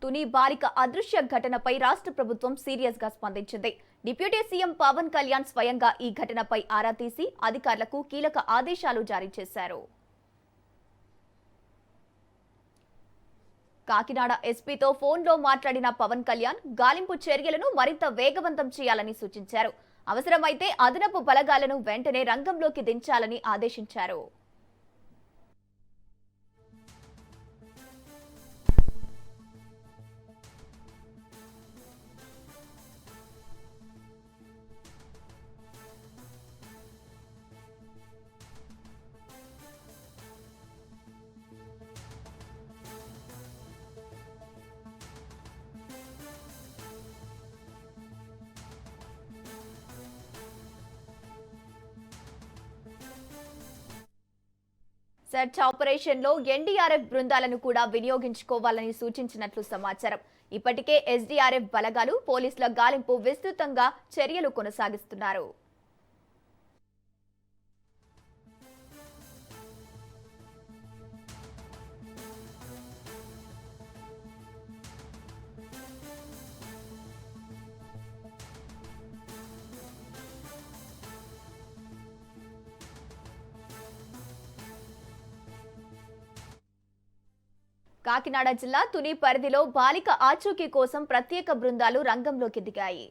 తుని బాలిక అదృశ్య ఘటనపై రాష్ట్ర ప్రభుత్వం సీరియస్ గా స్పందించింది. డిప్యూటీ సీఎం పవన్ కళ్యాణ్ స్వయంగా ఈ ఘటనపై ఆరా తీసి అధికారులకు కీలక ఆదేశాలు జారీ చేశారు. కాకినాడ ఎస్పీతో ఫోన్లో మాట్లాడిన పవన్ కళ్యాణ్ గాలింపు చర్యలను మరింత వేగవంతం చేయాలని సూచించారు. అవసరమైతే అదనపు బలగాలను వెంటనే రంగంలోకి దించాలని ఆదేశించారు. సెర్చ్ ఆపరేషన్ లో ఎన్డీఆర్ఎఫ్ బృందాలను కూడా వినియోగించుకోవాలని సూచించినట్లు సమాచారం. ఇప్పటికే ఎస్డీఆర్ఎఫ్ బలగాలు పోలీసుల గాలింపు విస్తృతంగా చర్యలు కొనసాగిస్తున్నారు. కాకినాడ జిల్లా తుని పరిధిలో బాలిక ఆచూకీ కోసం ప్రత్యేక బృందాలు రంగంలోకి దిగాయి.